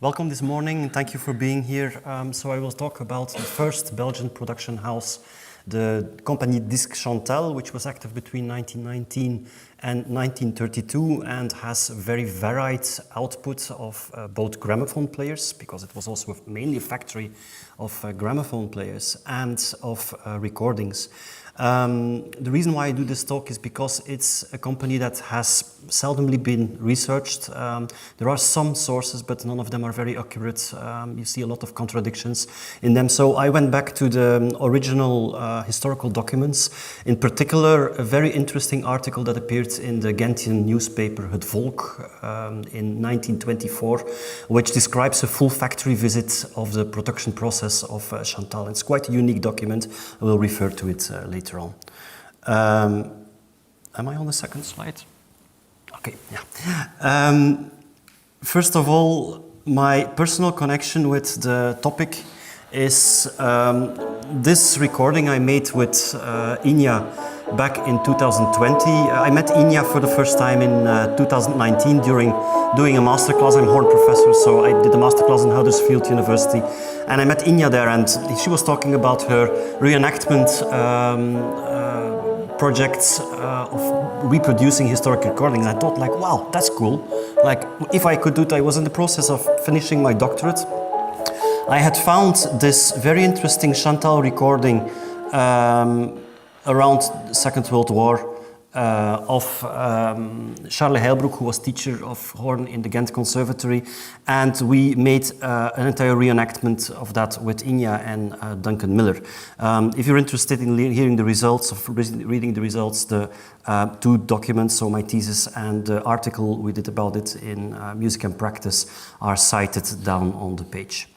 Welcome this morning, and thank you for being here. So I will talk about the first Belgian production house, the company Disque Chantal, which was active between 1919 and 1932 and has very varied output of both gramophone players, because it was also mainly a factory of gramophone players, and of recordings. The reason why I do this talk is because it's a company that has seldomly been researched. There are some sources, but none of them are very accurate. You see a lot of contradictions in them. So I went back to the original historical documents, in particular a very interesting article that appeared in the Ghentian newspaper Het Volk in 1924, which describes a full factory visit of the production process of Chantal. It's quite a unique document. I will refer to it later on. Am I on the second slide? Okay, yeah. First of all, my personal connection with the topic is this recording I made with Inya back in 2020. I met Inya for the first time in 2019 during doing a masterclass. I'm a horn professor, so I did a masterclass in Huddersfield University. And I met Inya there, and she was talking about her reenactment projects of reproducing historic recordings. I thought, like, wow, that's cool. Like, if I could do it, I was in the process of finishing my doctorate. I had found this very interesting Chantal recording around the Second World War of Charles Heilbroek, who was teacher of horn in the Ghent Conservatory, and we made an entire reenactment of that with Inya and Duncan Miller. If you're interested in hearing the results, of reading the results, the two documents, so my thesis and the article we did about it in Music and Practice, are cited down on the page.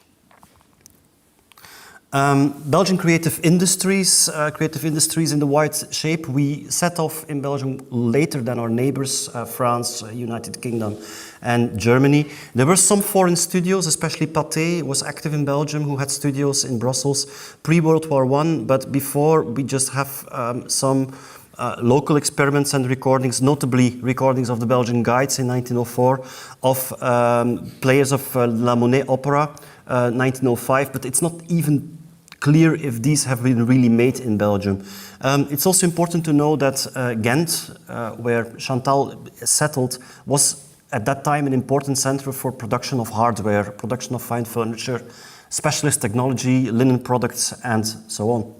Belgian creative industries in the wide shape. We set off in Belgium later than our neighbors, France, United Kingdom and Germany. There were some foreign studios, especially Pathé was active in Belgium, who had studios in Brussels pre-World War I, but before we just have some local experiments and recordings, notably recordings of the Belgian Guides in 1904, of players of La Monnaie Opera, 1905, but it's not even clear if these have been really made in Belgium. It's also important to know that Ghent, where Chantal settled, was at that time an important center for production of hardware, production of fine furniture, specialist technology, linen products, and so on.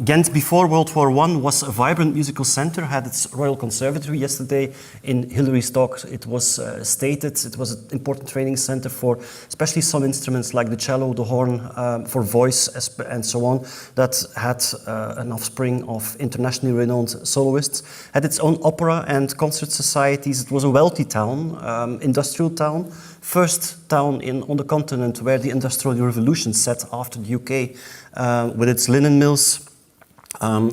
Ghent, before World War I, was a vibrant musical center, had its Royal Conservatory. Yesterday in Hillary's talk it was stated it was an important training center for especially some instruments like the cello, the horn, for voice and so on, that had an offspring of internationally renowned soloists. Had its own opera and concert societies. It was a wealthy town, industrial town, first town on the continent where the Industrial Revolution set after the UK, with its linen mills.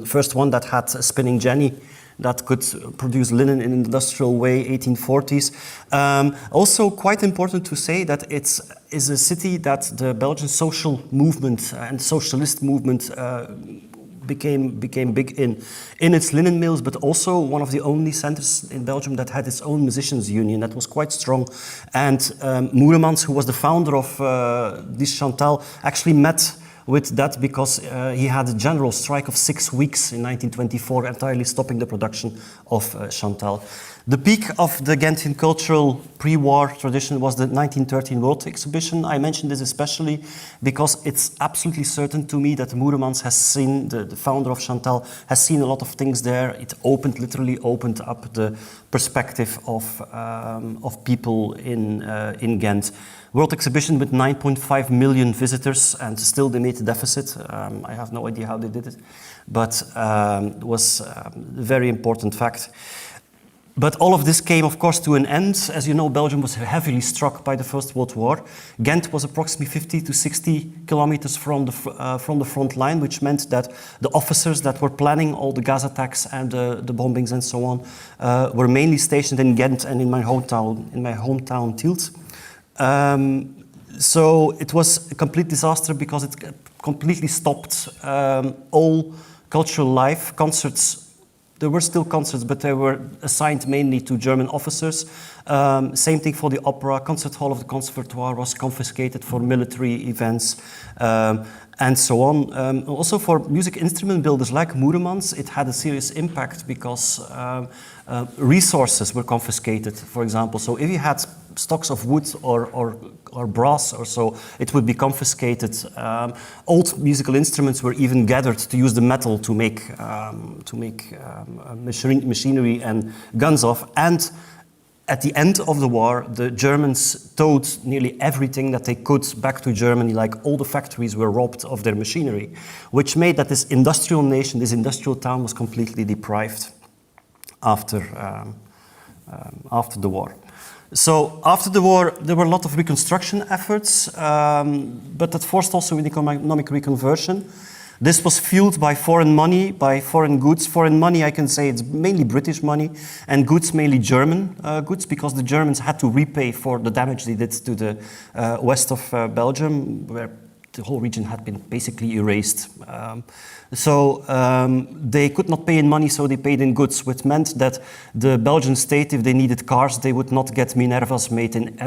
First one that had a spinning jenny that could produce linen in an industrial way, 1840s. Also quite important to say that it is a city that the Belgian social movement and socialist movement became big in its linen mills, but also one of the only centers in Belgium that had its own musicians union that was quite strong. And Moeremans, who was the founder of Disque Chantal, actually met with that because he had a general strike of 6 weeks in 1924, entirely stopping the production of Chantal. The peak of the Ghentian cultural pre-war tradition was the 1913 World Exhibition. I mention this especially because it's absolutely certain to me that Moeremans has seen, the founder of Chantal, has seen a lot of things there. It literally opened up the perspective of people in Ghent. World Exhibition with 9.5 million visitors, and still they made a deficit. I have no idea how they did it, but it was a very important fact. But all of this came, of course, to an end. As you know, Belgium was heavily struck by the First World War. Ghent was approximately 50 to 60 kilometers from the front line, which meant that the officers that were planning all the gas attacks and the bombings and so on were mainly stationed in Ghent and in my hometown Tielt. So it was a complete disaster because it completely stopped all cultural life. Concerts there were still concerts, but they were assigned mainly to German officers. Same thing for the opera. Concert hall of the Conservatoire was confiscated for military events, and so on. Also for music instrument builders like Moeremans, it had a serious impact because resources were confiscated, for example. So if you had stocks of wood or brass or so, it would be confiscated. Old musical instruments were even gathered to use the metal to make machinery and guns of. And at the end of the war, the Germans towed nearly everything that they could back to Germany, like all the factories were robbed of their machinery, which made that this industrial nation, this industrial town was completely deprived after the war. So after the war, there were a lot of reconstruction efforts, but that forced also an economic reconversion. This was fueled by foreign money, by foreign goods. Foreign money, I can say it's mainly British money, and goods mainly German goods, because the Germans had to repay for the damage they did to the west of Belgium, where the whole region had been basically erased. They could not pay in money, so they paid in goods, which meant that the Belgian state, if they needed cars, they would not get Minervas made in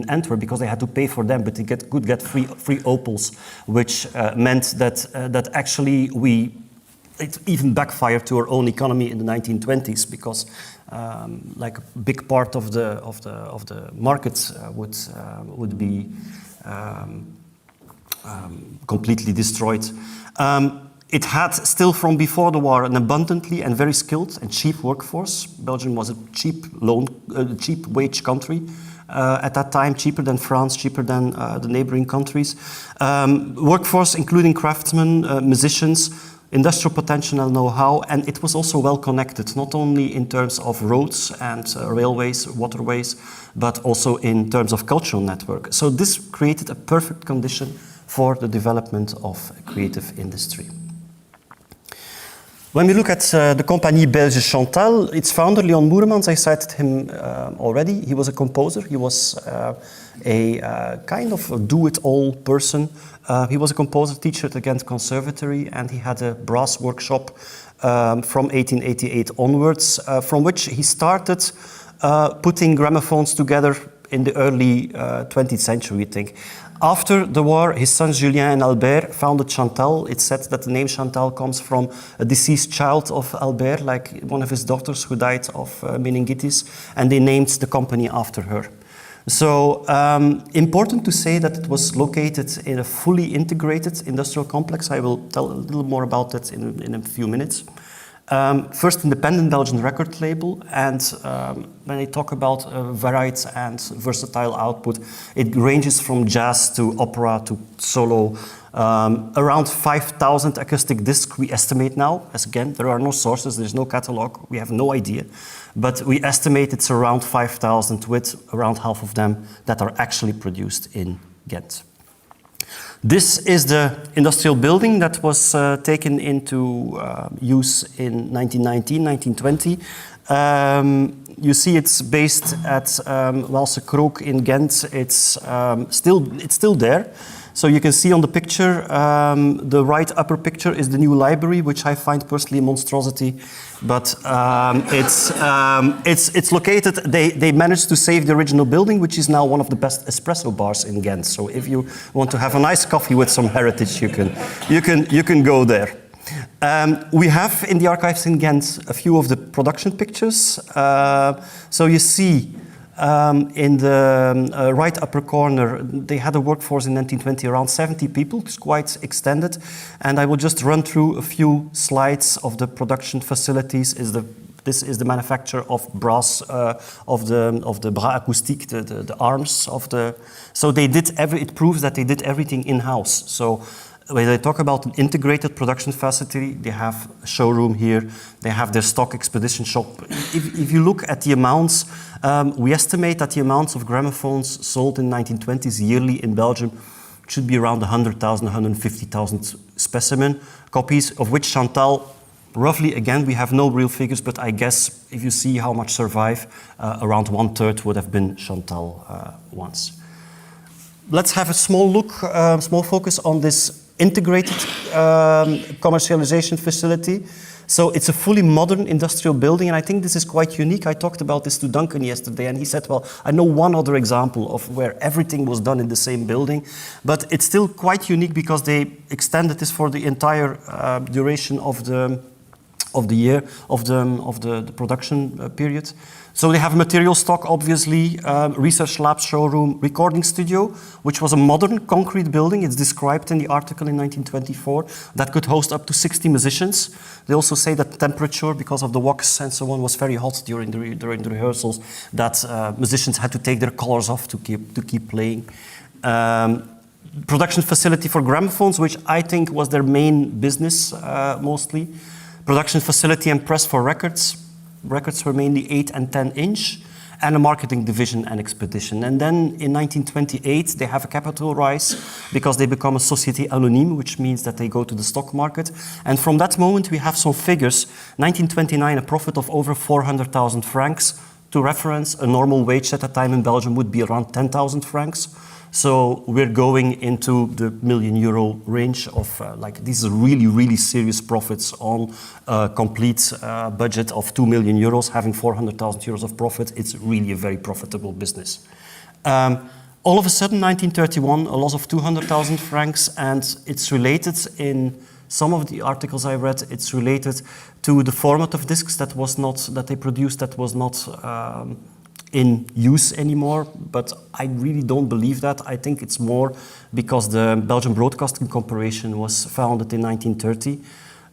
Antwerp because they had to pay for them, but they could get free Opels, which meant that actually it even backfired to our own economy in the 1920s because like a big part of the markets would be completely destroyed. It had still from before the war an abundantly and very skilled and cheap workforce. Belgium was a cheap wage country at that time, cheaper than France, cheaper than the neighboring countries. Workforce including craftsmen, musicians, industrial potential and know-how, and it was also well connected, not only in terms of roads and railways, waterways, but also in terms of cultural network. So this created a perfect condition for the development of a creative industry. When we look at the company Disque Chantal, its founder, Leon Moeremans, I cited him already. He was a composer. He was a kind of a do-it-all person. He was a composer, teacher at the Ghent Conservatory, and he had a brass workshop from 1888 onwards, from which he started putting gramophones together in the early 20th century, I think. After the war, his sons Julien and Albert founded Chantal. It's said that the name Chantal comes from a deceased child of Albert, like one of his daughters who died of meningitis, and they named the company after her. So important to say that it was located in a fully integrated industrial complex. I will tell a little more about that in a few minutes. First independent Belgian record label, and when I talk about varied and versatile output, it ranges from jazz to opera to solo. Around 5,000 acoustic discs we estimate now. As again, there are no sources, there's no catalog, we have no idea. But we estimate it's around 5,000, with around half of them that are actually produced in Ghent. This is the industrial building that was taken into use in 1919, 1920. You see it's based at Waalse Krook in Ghent. It's still there. So you can see on the picture, the right upper picture is the new library, which I find personally a monstrosity. But it's located, they managed to save the original building, which is now one of the best espresso bars in Ghent. So if you want to have a nice coffee with some heritage, you can go there. We have in the archives in Ghent a few of the production pictures. So you see in the right upper corner, they had a workforce in 1920 around 70 people. It's quite extended. And I will just run through a few slides of the production facilities. This is the manufacture of brass, of the bras acoustiques, the arms of the. So they did it proves that they did everything in-house. So when they talk about an integrated production facility, they have a showroom here, they have their stock expedition shop. If you look at the amounts, we estimate that the amounts of gramophones sold in 1920s yearly in Belgium should be around 100,000, 150,000 specimen copies, of which Chantal, roughly, again, we have no real figures, but I guess if you see how much survive, around 1/3 would have been Chantal ones. Let's have a small focus on this integrated commercialization facility. So it's a fully modern industrial building, and I think this is quite unique. I talked about this to Duncan yesterday, and he said, well, I know one other example of where everything was done in the same building, but it's still quite unique because they extended this for the entire duration of the year, of the production period. So they have material stock, obviously, research lab, showroom, recording studio, which was a modern concrete building. It's described in the article in 1924 that could host up to 60 musicians. They also say that temperature, because of the wax and so on, was very hot during the rehearsals, that musicians had to take their collars off to keep playing. Production facility for gramophones, which I think was their main business mostly. Production facility and press for records. Records were mainly 8 and 10 inch, and a marketing division and expedition. And then in 1928, they have a capital rise because they become a Société Anonyme, which means that they go to the stock market. And from that moment, we have some figures. 1929, a profit of over 400,000 francs. To reference, a normal wage at that time in Belgium would be around 10,000 francs. So we're going into the million euro range of these are really, really serious profits on a complete budget of 2 million euros. Having 400,000 euros of profit, it's really a very profitable business. All of a sudden, 1931, a loss of 200,000 francs, and it's related in some of the articles I read, it's related to the format of discs that they produced that was not in use anymore, but I really don't believe that. I think it's more because the Belgian Broadcasting Corporation was founded in 1930.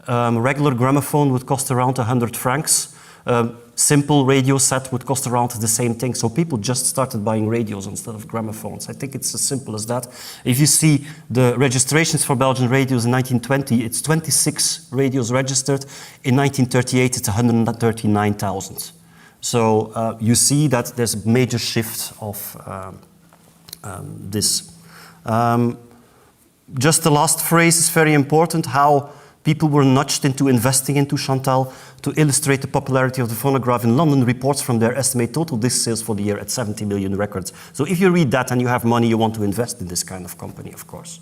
A regular gramophone would cost around 100 francs. Simple radio set would cost around the same thing. So people just started buying radios instead of gramophones. I think it's as simple as that. If you see the registrations for Belgian radios in 1920, it's 26 radios registered. In 1938, it's 139,000. So you see that there's a major shift of this. Just the last phrase is very important, how people were nudged into investing into Chantal to illustrate the popularity of the phonograph in London. Reports from their estimate total disc sales for the year at 70 million records. So if you read that and you have money, you want to invest in this kind of company, of course.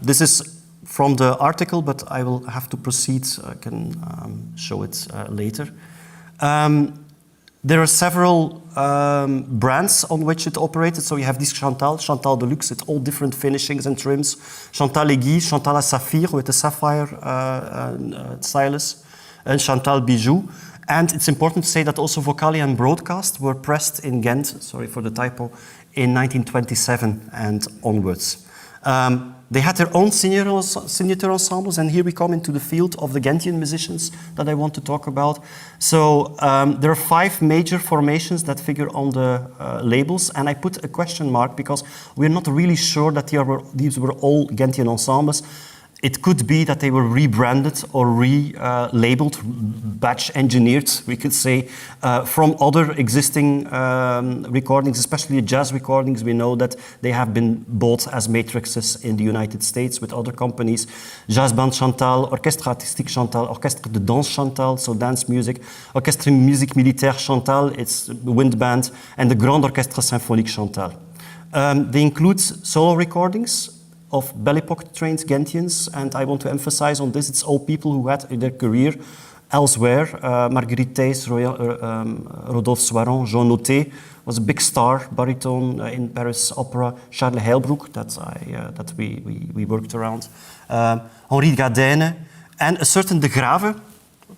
This is from the article, but I will have to proceed. I can show it later. There are several brands on which it operated. So you have Disque Chantal, Chantal Deluxe, it's all different finishings and trims. Chantal Aiguille, Chantal à Saphir with a sapphire stylus, and Chantal Bijou. And it's important to say that also Vocale and Broadcast were pressed in Ghent, sorry for the typo, in 1927 and onwards. They had their own signature ensembles, and here we come into the field of the Ghentian musicians that I want to talk about. So there are 5 major formations that figure on the labels, and I put a question mark because we're not really sure that these were all Ghentian ensembles. It could be that they were rebranded or relabeled, batch engineered, we could say, from other existing recordings, especially jazz recordings. We know that they have been bought as matrices in the United States with other companies. Jazz Band Chantal, Orchestre Artistique Chantal, Orchestre de Danse Chantal, so dance music, Orchestre Musique Militaire Chantal, it's the wind band, and the Grand Orchestre Symphonique Chantal. They include solo recordings of Belle Époque trained Ghentians, and I want to emphasize on this, it's all people who had their career elsewhere. Marguerite Theys, Rodolphe Soiron, Jean Noté was a big star, baritone in Paris Opera, Charles Heilbroek, that we worked around, Henri Gadene, and a certain De Grave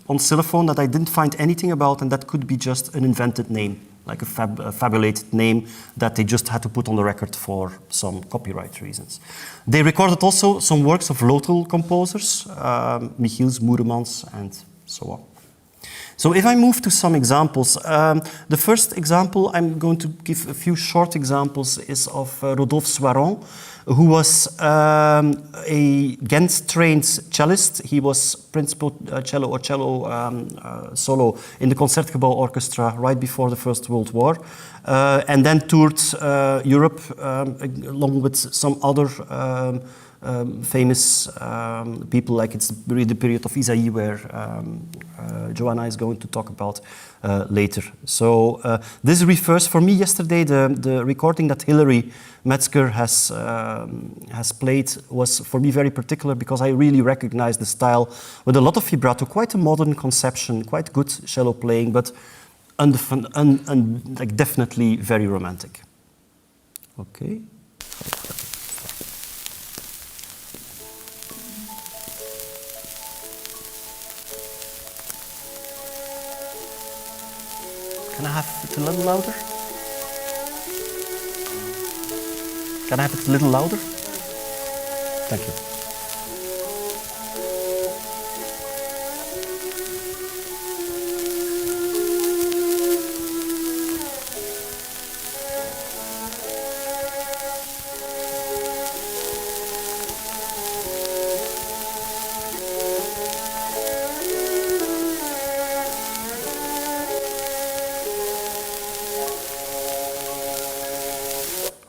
on xylophone that I didn't find anything about, and that could be just an invented name, like a fabulated name that they just had to put on the record for some copyright reasons. They recorded also some works of local composers, Michiels, Moeremans, and so on. So if I move to some examples, the first example, I'm going to give a few short examples, is of Rodolphe Soiron, who was a Ghent-trained cellist. He was principal cello solo in the Concertgebouw Orchestra right before the First World War, and then toured Europe along with some other famous people, like it's really the period of Isaïe where Joanna is going to talk about later. So this refers, for me yesterday, the recording that Hilary Metzger has played was for me very particular because I really recognize the style with a lot of vibrato, quite a modern conception, quite good cello playing, but like definitely very romantic. Okay. Can I have it a little louder? Can I have it a little louder? Thank you.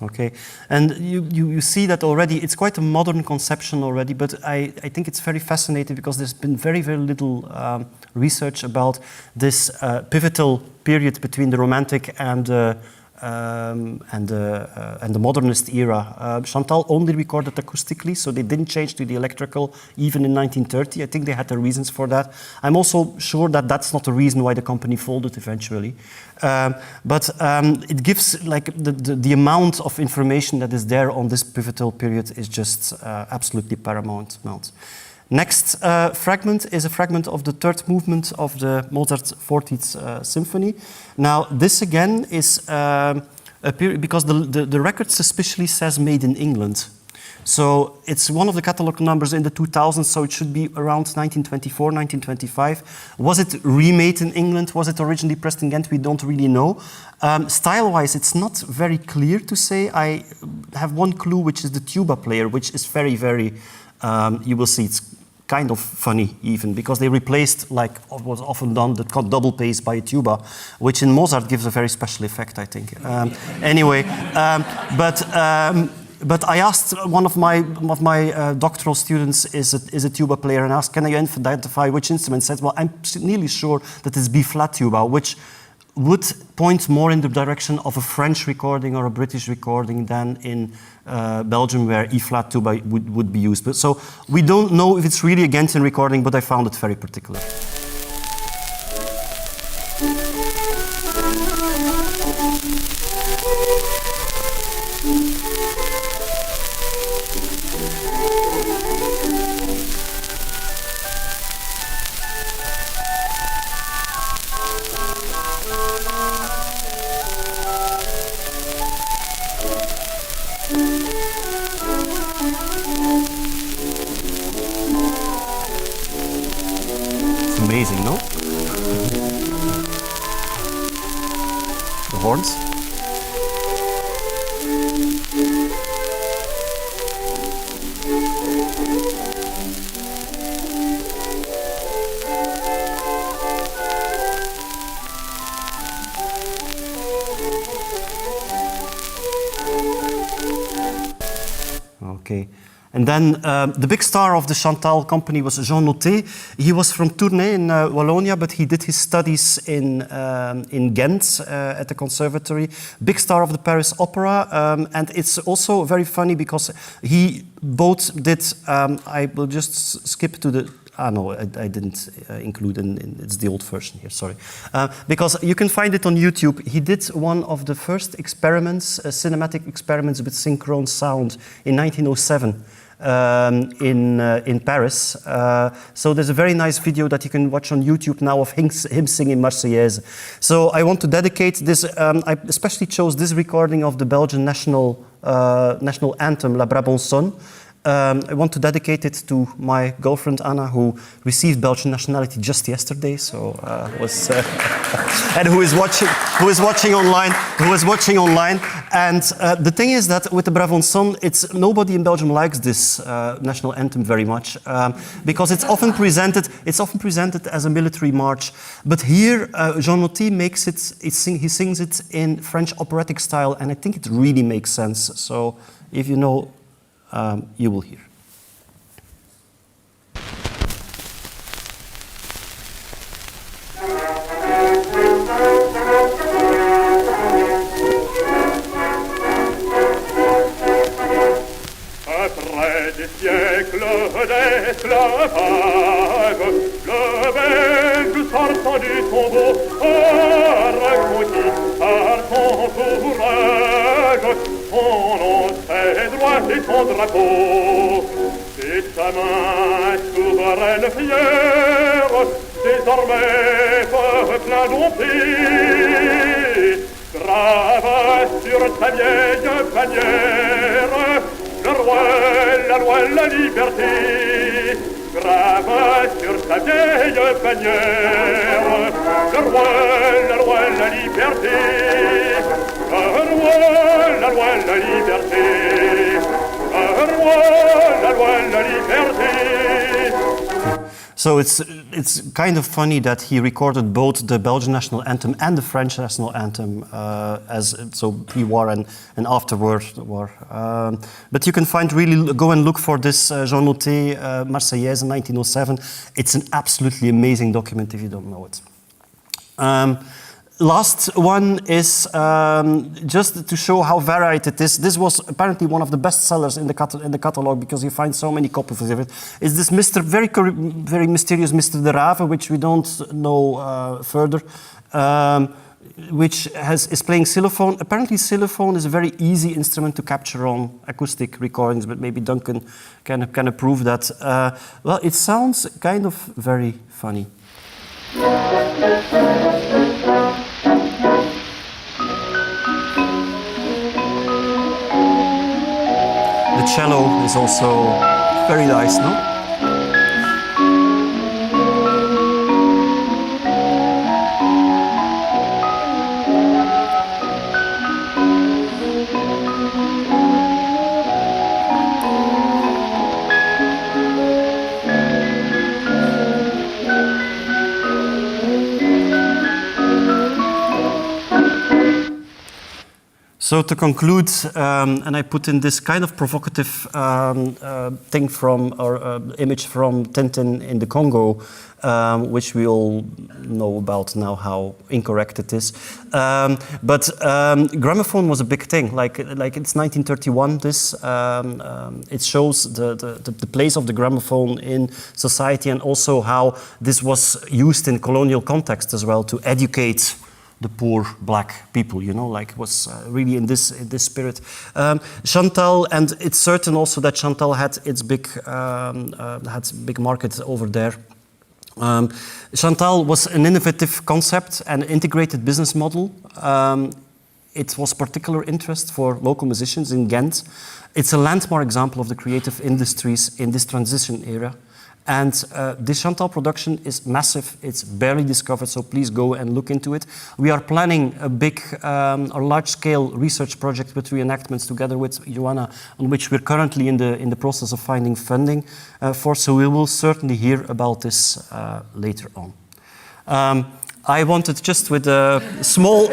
Okay, and you see that already, it's quite a modern conception already, but I think it's very fascinating because there's been very, very little research about this pivotal period between the Romantic and the modernist era. Chantal only recorded acoustically, so they didn't change to the electrical even in 1930. I think they had their reasons for that. I'm also sure that that's not the reason why the company folded eventually. But it gives, like, the amount of information that is there on this pivotal period is just absolutely paramount. Next fragment is a fragment of the third movement of the Mozart 40th Symphony. Now, this again is a period, because the record suspiciously says made in England. So it's one of the catalog numbers in the 2000s, so it should be around 1924, 1925. Was it remade in England? Was it originally pressed in Ghent? We don't really know. Style-wise, it's not very clear to say. I have one clue, which is the tuba player, which is very, very, you will see it's kind of funny even, because they replaced, like was often done, the double bass by a tuba, which in Mozart gives a very special effect, I think. Anyway, but I asked one of my doctoral students is a tuba player, and asked, can I identify which instrument? Said, well, I'm nearly sure that it's B-flat tuba, which would point more in the direction of a French recording or a British recording than in Belgium, where E-flat tuba would be used. But so we don't know if it's really a Ghentian recording, but I found it very particular. Amazing, no? The horns. Okay. And then the big star of the Chantal company was Jean Noté. He was from Tournai in Wallonia, but he did his studies in Ghent at the conservatory. Big star of the Paris Opera. And it's also very funny because he both did, I will just skip to the, no, I didn't include it's the old version here, sorry. Because you can find it on YouTube. He did one of the first experiments, cinematic experiments with synchrone sound in 1907. In Paris. So there's a very nice video that you can watch on YouTube now of him singing Marseillaise. So I want to dedicate this, I especially chose this recording of the Belgian national anthem, La Brabançonne. I want to dedicate it to my girlfriend Anna, who received Belgian nationality just yesterday. So and who is watching online. And the thing is that with the Brabançonne, it's nobody in Belgium likes this national anthem very much because it's often presented as a military march. But here, Jean Noté makes it. He sings it in French operatic style, and I think it really makes sense. So if you know. You will hear. d'esclavage, le Belge sortant du tombeau a reconquis par son courage son nom, ses droits et son drapeau. Et sa main souveraine fière, désormais plein d'empire, grave sur sa vieille bannière, le roi, la loi, la liberté. Grave sur sa vieille bannière, le roi, la loi, la liberté. Le roi, la loi, la liberté. Le roi, la loi, la liberté. So it's kind of funny that he recorded both the Belgian national anthem and the French national anthem so pre-war and afterward the war. But you can go and look for this Jean Noté Marseillaise in 1907. It's an absolutely amazing document if you don't know it. Last one is just to show how varied it is. This was apparently one of the best sellers in the catalog because you find so many copies of it. It's this very mysterious Mr. de Rave, which we don't know further, which is playing xylophone. Apparently xylophone is a very easy instrument to capture on acoustic recordings, but maybe Duncan can approve that. Well, it sounds kind of very funny. The cello is also very nice, no? So to conclude, and I put in this kind of provocative thing from, or image from Tintin in the Congo, which we all know about now how incorrect it is. But gramophone was a big thing. Like it's 1931. This it shows the place of the gramophone in society, and also how this was used in colonial context as well to educate the poor black people, you know, like it was really in this spirit. Chantal, and it's certain also that Chantal had its big market over there. Chantal was an innovative concept and integrated business model. It was particular interest for local musicians in Ghent. It's a landmark example of the creative industries in this transition era. And this Chantal production is massive. It's barely discovered, so please go and look into it. We are planning a big, large-scale research project with reenactments together with Joanna, on which we're currently in the process of finding funding for. So we will certainly hear about this later on. I wanted just with a small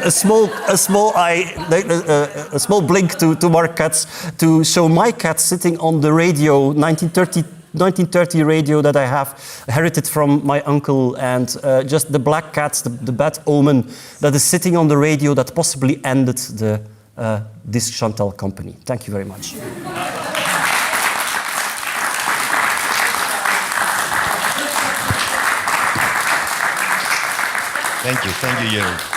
blink to Mark Katz to show my cat sitting on the radio 1930 radio that I have inherited from my uncle, and just the black cat, the bad omen that is sitting on the radio that possibly ended the Disque Chantal company. Thank you very much. Thank you, Jeroen.